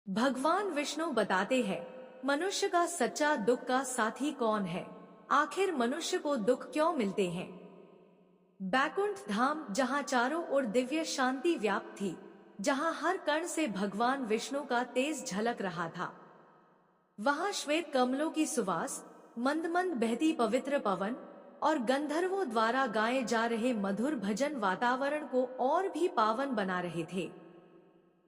भगवान विष्णु बताते हैं, मनुष्य का सच्चा दुख का साथी कौन है? आखिर मनुष्य को दुख क्यों मिलते हैं? बैकुंठ धाम, जहाँ चारों ओर दिव्य शांति व्याप्त थी, जहाँ हर कण से भगवान विष्णु का तेज झलक रहा था, वहाँ श्वेत कमलों की सुवास, मंद मंद बहती पवित्र पवन और गंधर्वों द्वारा गाए जा रहे मधुर भजन वातावरण को और भी पावन बना रहे थे।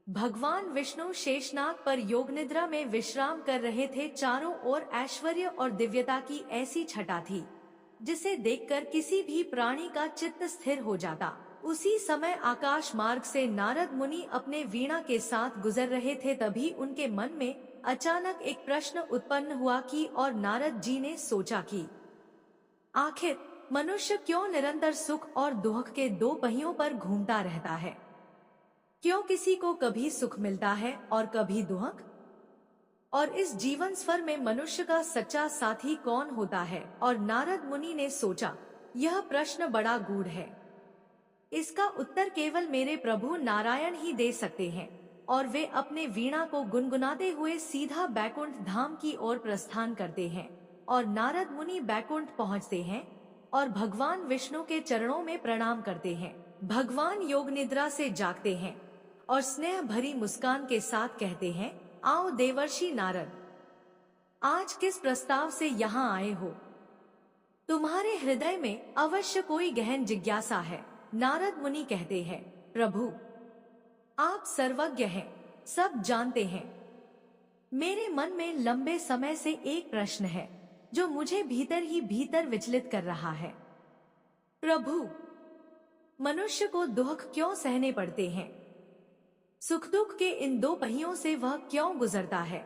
भगवान विष्णु शेषनाग पर योग निद्रा में विश्राम कर रहे थे। चारों ओर ऐश्वर्य और दिव्यता की ऐसी छटा थी जिसे देखकर किसी भी प्राणी का चित्त स्थिर हो जाता। उसी समय आकाश मार्ग से नारद मुनि अपने वीणा के साथ गुजर रहे थे। तभी उनके मन में अचानक एक प्रश्न उत्पन्न हुआ कि और नारद जी ने सोचा कि आखिर मनुष्य क्यों निरंतर सुख और दुख के दो पहियों पर घूमता रहता है? क्यों किसी को कभी सुख मिलता है और कभी दुख? और इस जीवन स्वर में मनुष्य का सच्चा साथी कौन होता है? और नारद मुनि ने सोचा, यह प्रश्न बड़ा गूढ़ है। इसका उत्तर केवल मेरे प्रभु नारायण ही दे सकते हैं। और वे अपने वीणा को गुनगुनाते हुए सीधा बैकुंठ धाम की ओर प्रस्थान करते हैं। और नारद मुनि बैकुंठ पहुंचते हैं और भगवान विष्णु के चरणों में प्रणाम करते हैं। भगवान योग निद्रा से जागते हैं और स्नेह भरी मुस्कान के साथ कहते हैं, आओ देवर्षि नारद, आज किस प्रस्ताव से यहाँ आए हो? तुम्हारे हृदय में अवश्य कोई गहन जिज्ञासा है। नारद मुनि कहते हैं, प्रभु, आप सर्वज्ञ हैं, सब जानते हैं। मेरे मन में लंबे समय से एक प्रश्न है जो मुझे भीतर ही भीतर विचलित कर रहा है। प्रभु, मनुष्य को दुख क्यों सहने पड़ते हैं? सुख दुख के इन दो पहियों से वह क्यों गुजरता है?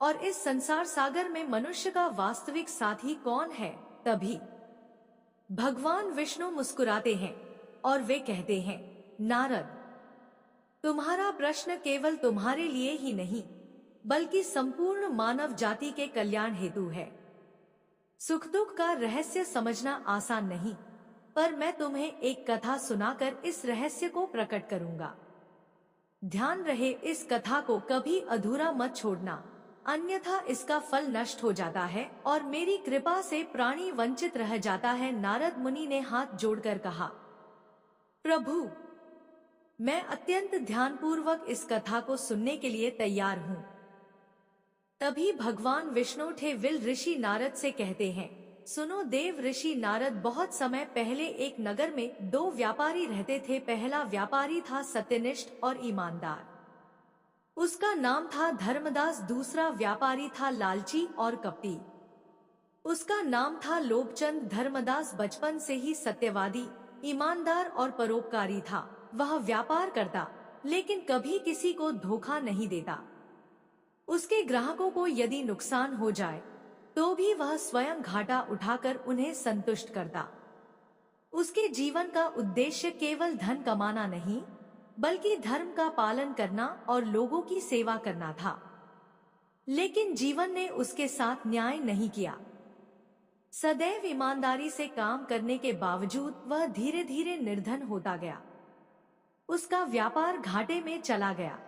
और इस संसार सागर में मनुष्य का वास्तविक साथी कौन है? तभी भगवान विष्णु मुस्कुराते हैं और वे कहते हैं, नारद, तुम्हारा प्रश्न केवल तुम्हारे लिए ही नहीं बल्कि संपूर्ण मानव जाति के कल्याण हेतु है। सुख दुख का रहस्य समझना आसान नहीं, पर मैं तुम्हें एक कथा सुनाकर इस रहस्य को प्रकट करूंगा। ध्यान रहे, इस कथा को कभी अधूरा मत छोड़ना, अन्यथा इसका फल नष्ट हो जाता है और मेरी कृपा से प्राणी वंचित रह जाता है। नारद मुनि ने हाथ जोड़कर कहा, प्रभु, मैं अत्यंत ध्यानपूर्वक इस कथा को सुनने के लिए तैयार हूँ। तभी भगवान विष्णु उठे विल ऋषि नारद से कहते हैं, सुनो देव ऋषि नारद, बहुत समय पहले एक नगर में दो व्यापारी रहते थे। पहला व्यापारी था सत्यनिष्ठ और ईमानदार, उसका नाम था धर्मदास। दूसरा व्यापारी था लालची और कपटी, उसका नाम था लोभचंद। धर्मदास बचपन से ही सत्यवादी, ईमानदार और परोपकारी था। वह व्यापार करता लेकिन कभी किसी को धोखा नहीं देता। उसके ग्राहकों को यदि नुकसान हो जाए तो भी वह स्वयं घाटा उठाकर उन्हें संतुष्ट करता। उसके जीवन का उद्देश्य केवल धन कमाना नहीं बल्कि धर्म का पालन करना और लोगों की सेवा करना था। लेकिन जीवन ने उसके साथ न्याय नहीं किया। सदैव ईमानदारी से काम करने के बावजूद वह धीरे धीरे निर्धन होता गया। उसका व्यापार घाटे में चला गया,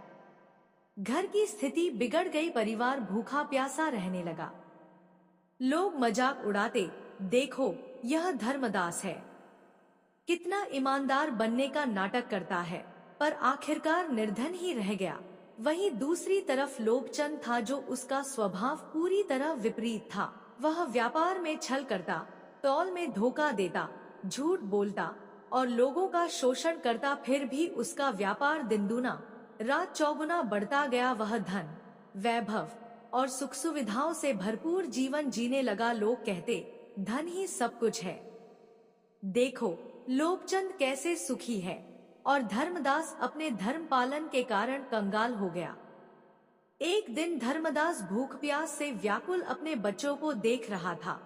घर की स्थिति बिगड़ गई, परिवार भूखा प्यासा रहने लगा। लोग मजाक उड़ाते, देखो यह धर्मदास है, कितना ईमानदार बनने का नाटक करता है, पर आखिरकार निर्धन ही रह गया। वहीं दूसरी तरफ लोभचंद था, जो उसका स्वभाव पूरी तरह विपरीत था। वह व्यापार में छल करता, तौल में धोखा देता, झूठ बोलता और लोगों का शोषण करता। फिर भी उसका व्यापार दिन दूना रात चौगुना बढ़ता गया। वह धन, वैभव और सुख सुविधाओं से भरपूर जीवन जीने लगा। लोग कहते, धन ही सब कुछ है, देखो लोभचंद कैसे सुखी है। और धर्मदास अपने धर्म पालन के कारण कंगाल हो गया। एक दिन धर्मदास भूख प्यास से व्याकुल अपने बच्चों को देख रहा था।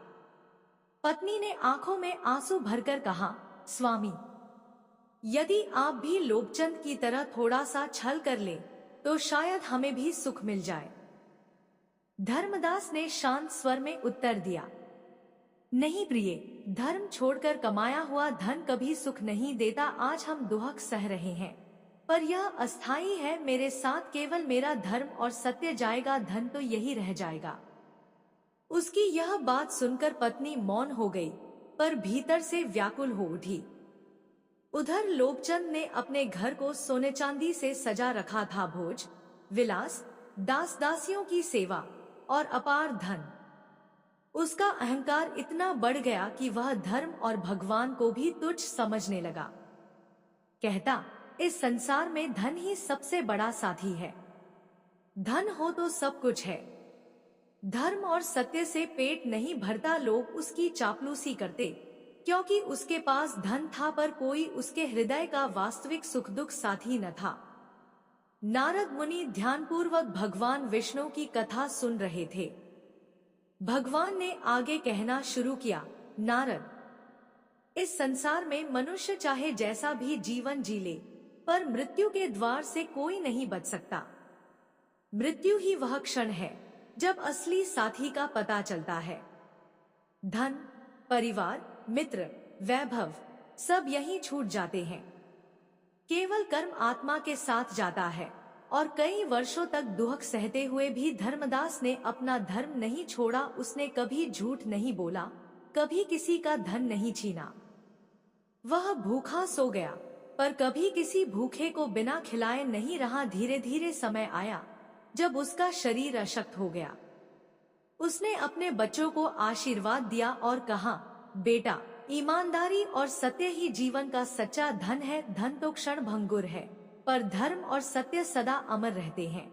पत्नी ने आंखों में आंसू भरकर कहा, स्वामी, यदि आप भी लोभचंद की तरह थोड़ा सा छल कर ले तो शायद हमें भी सुख मिल जाए। धर्मदास ने शांत स्वर में उत्तर दिया, नहीं प्रिय, धर्म छोड़कर कमाया हुआ धन कभी सुख नहीं देता। आज हम दुख सह रहे हैं, पर यह अस्थायी है। मेरे साथ केवल मेरा धर्म और सत्य जाएगा, धन तो यही रह जाएगा। उसकी यह बात सुनकर पत्नी मौन हो गई, पर भीतर से व्याकुल हो उठी। उधर लोकचंद ने अपने घर को सोने चांदी से सजा रखा था। भोज विलास, दास दासियों की सेवा और अपार धन। उसका अहंकार इतना बढ़ गया कि वह धर्म और भगवान को भी तुच्छ समझने लगा। कहता, इस संसार में धन ही सबसे बड़ा साथी है। धन हो तो सब कुछ है। धर्म और सत्य से पेट नहीं भरता। लोग उसकी चापलूसी करते, क्योंकि उसके पास धन था, पर कोई उसके हृदय का वास्तविक सुख दुख साथी न था। नारद मुनि ध्यानपूर्वक भगवान विष्णु की कथा सुन रहे थे। भगवान ने आगे कहना शुरू किया, नारद, इस संसार में मनुष्य चाहे जैसा भी जीवन जी ले, पर मृत्यु के द्वार से कोई नहीं बच सकता। मृत्यु ही वह क्षण है जब असली साथी का पता चलता है। धन, परिवार, मित्र, वैभव सब यहीं छूट जाते हैं। केवल कर्म आत्मा के साथ जाता है। और कई वर्षों तक दुख सहते हुए भी धर्मदास ने अपना धर्म नहीं छोड़ा। उसने कभी झूठ नहीं बोला, कभी किसी का धन नहीं छीना। वह भूखा सो गया, पर कभी किसी भूखे को बिना खिलाए नहीं रहा। धीरे धीरे समय आया जब उसका शरीर अशक्त हो गया। उसने अपने बच्चों को आशीर्वाद दिया और कहा, बेटा, ईमानदारी और सत्य ही जीवन का सच्चा धन है। धन तो क्षण भंगुर है, पर धर्म और सत्य सदा अमर रहते हैं।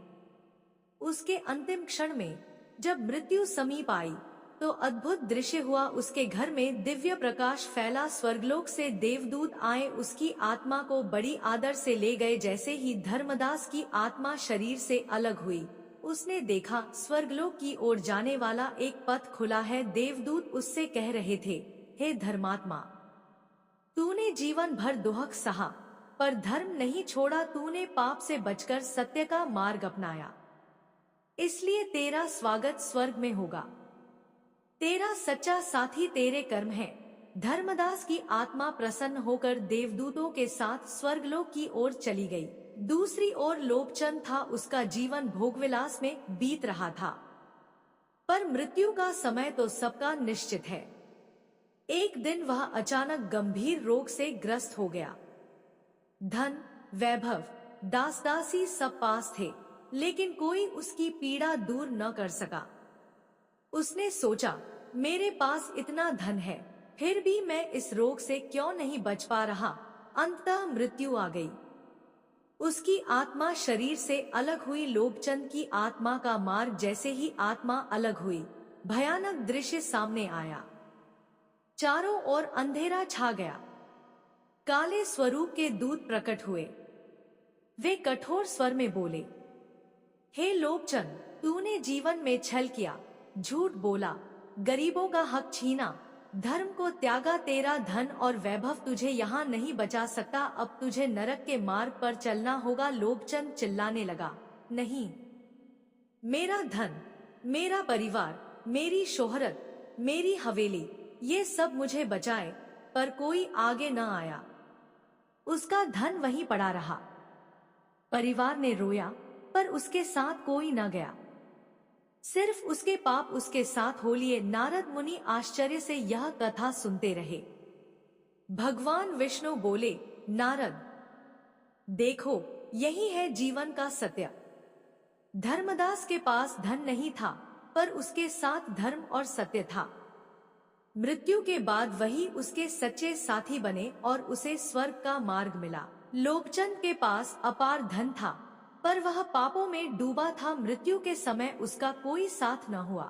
उसके अंतिम क्षण में जब मृत्यु समीप आई तो अद्भुत दृश्य हुआ। उसके घर में दिव्य प्रकाश फैला। स्वर्गलोक से देवदूत आए, उसकी आत्मा को बड़ी आदर से ले गए। जैसे ही धर्मदास की आत्मा शरीर से अलग हुई, उसने देखा स्वर्गलोक की ओर जाने वाला एक पथ खुला है। देवदूत उससे कह रहे थे, हे धर्मात्मा, तूने जीवन भर दुख सहा, पर धर्म नहीं छोड़ा। तूने पाप से बचकर सत्य का मार्ग अपनाया, इसलिए तेरा स्वागत स्वर्ग में होगा। तेरा सच्चा साथी तेरे कर्म है। धर्मदास की आत्मा प्रसन्न होकर देवदूतों के साथ स्वर्गलोक की ओर चली गई। दूसरी ओर लोकचंद था। उसका जीवन भोगविलास में बीत रहा था, पर मृत्यु का समय तो सबका निश्चित है। एक दिन वह अचानक गंभीर रोग से ग्रस्त हो गया। धन, वैभव, दास दासी सब पास थे, लेकिन कोई उसकी पीड़ा दूर न कर सका। उसने सोचा, मेरे पास इतना धन है, फिर भी मैं इस रोग से क्यों नहीं बच पा रहा। अंततः मृत्यु आ गई। उसकी आत्मा शरीर से अलग हुई। लोकचंद की आत्मा का मार्ग जैसे ही आत्मा अलग हुई, भयानक दृश्य सामने आया। चारों ओर अंधेरा छा गया। काले स्वरूप के दूत प्रकट हुए। वे कठोर स्वर में बोले, हे लोकचंद, तूने जीवन में छल किया, झूठ बोला, गरीबों का हक छीना, धर्म को त्यागा। तेरा धन और वैभव तुझे यहाँ नहीं बचा सकता। अब तुझे नरक के मार्ग पर चलना होगा। लोकचंद चिल्लाने लगा, नहीं, मेरा धन, मेरा परिवार, मेरी शोहरत, मेरी हवेली, ये सब मुझे बचाए। पर कोई आगे न आया। उसका धन वहीं पड़ा रहा। परिवार ने रोया, पर उसके साथ कोई न गया। सिर्फ उसके पाप उसके साथ हो लिए। नारद मुनि आश्चर्य से यह कथा सुनते रहे। भगवान विष्णु बोले, नारद, देखो, यही है जीवन का सत्य। धर्मदास के पास धन नहीं था, पर उसके साथ धर्म और सत्य था। मृत्यु के बाद वही उसके सच्चे साथी बने और उसे स्वर्ग का मार्ग मिला। लोकचंद के पास अपार धन था, पर वह पापों में डूबा था। मृत्यु के समय उसका कोई साथ न हुआ।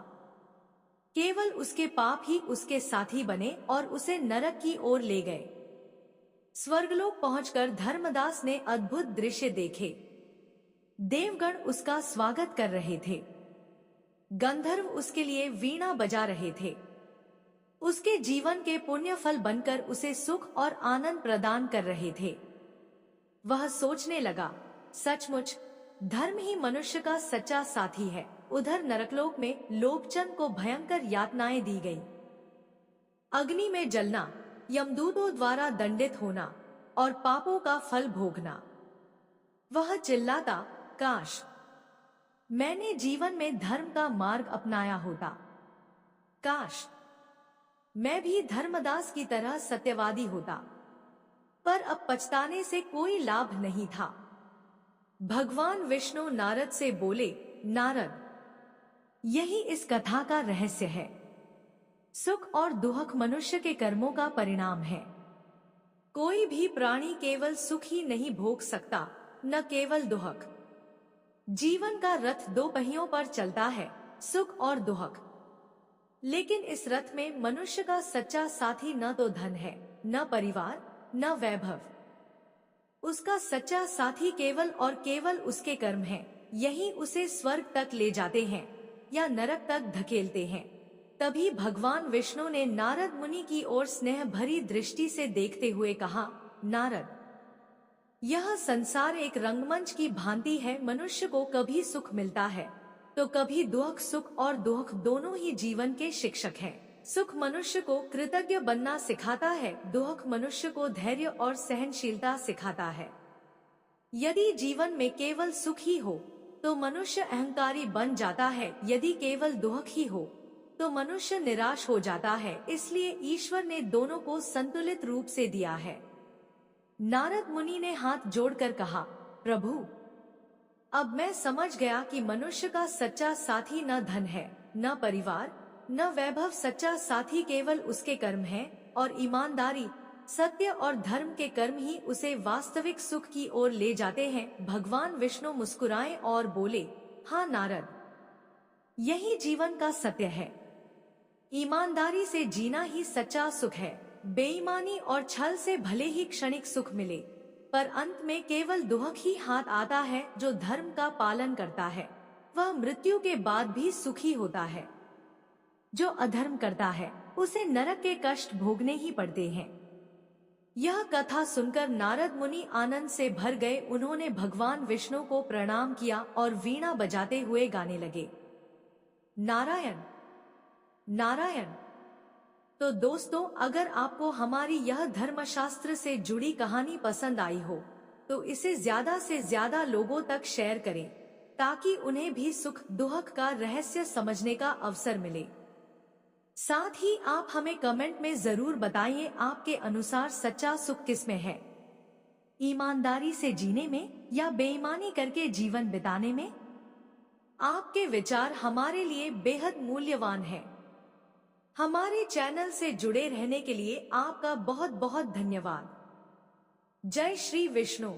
केवल उसके पाप ही उसके साथी बने और उसे नरक की ओर ले गए। स्वर्गलोक पहुंचकर धर्मदास ने अद्भुत दृश्य देखे। देवगण उसका स्वागत कर रहे थे। गंधर्व उसके लिए वीणा बजा रहे थे। उसके जीवन के पुण्य फल बनकर उसे सुख और आनंद प्रदान कर रहे थे। वह सोचने लगा, सचमुच धर्म ही मनुष्य का सच्चा साथी है। उधर नरकलोक में लोकचंद को भयंकर यातनाएं दी गई। अग्नि में जलना, यमदूतों द्वारा दंडित होना और पापों का फल भोगना। वह चिल्लाता, काश मैंने जीवन में धर्म का मार्ग अपनाया होता। काश मैं भी धर्मदास की तरह सत्यवादी होता। पर अब पछताने से कोई लाभ नहीं था। भगवान विष्णु नारद से बोले, नारद, यही इस कथा का रहस्य है। सुख और दुख मनुष्य के कर्मों का परिणाम है। कोई भी प्राणी केवल सुख ही नहीं भोग सकता, न केवल दुख। जीवन का रथ दो पहियों पर चलता है, सुख और दुख। लेकिन इस रथ में मनुष्य का सच्चा साथी न तो धन है, न परिवार, न वैभव। उसका सच्चा साथी केवल और केवल उसके कर्म हैं। यही उसे स्वर्ग तक ले जाते हैं या नरक तक धकेलते हैं। तभी भगवान विष्णु ने नारद मुनि की ओर स्नेह भरी दृष्टि से देखते हुए कहा, नारद, यह संसार एक रंगमंच की भांति है। मनुष्य को कभी सुख मिलता है तो कभी दुख। सुख और दुख दोनों ही जीवन के शिक्षक हैं। सुख मनुष्य को कृतज्ञ बनना सिखाता है, दुख मनुष्य को धैर्य और सहनशीलता सिखाता है। यदि जीवन में केवल सुख ही हो तो मनुष्य अहंकारी बन जाता है, यदि केवल दुख ही हो तो मनुष्य निराश हो जाता है। इसलिए ईश्वर ने दोनों को संतुलित रूप से दिया है। नारद मुनि ने हाथ जोड़कर कहा, प्रभु, अब मैं समझ गया कि मनुष्य का सच्चा साथी न धन है, न परिवार, न वैभव। सच्चा साथी केवल उसके कर्म हैं और ईमानदारी, सत्य और धर्म के कर्म ही उसे वास्तविक सुख की ओर ले जाते हैं। भगवान विष्णु मुस्कुराए और बोले, हाँ नारद, यही जीवन का सत्य है। ईमानदारी से जीना ही सच्चा सुख है। बेईमानी और छल से भले ही क्षणिक सुख मिले, पर अंत में केवल दुख ही हाथ आता है। जो धर्म का पालन करता है वह मृत्यु के बाद भी सुखी होता है। जो अधर्म करता है उसे नरक के कष्ट भोगने ही पड़ते हैं। यह कथा सुनकर नारद मुनि आनंद से भर गए। उन्होंने भगवान विष्णु को प्रणाम किया और वीणा बजाते हुए गाने लगे, नारायण नारायण। तो दोस्तों, अगर आपको हमारी यह धर्मशास्त्र से जुड़ी कहानी पसंद आई हो तो इसे ज्यादा से ज्यादा लोगों तक शेयर करें, ताकि उन्हें भी सुख दुख का रहस्य समझने का अवसर मिले। साथ ही आप हमें कमेंट में जरूर बताइए, आपके अनुसार सच्चा सुख किसमें है? ईमानदारी से जीने में या बेईमानी करके जीवन बिताने में? आपके विचार हमारे लिए बेहद मूल्यवान हैं। हमारे चैनल से जुड़े रहने के लिए आपका बहुत बहुत धन्यवाद। जय श्री विष्णु।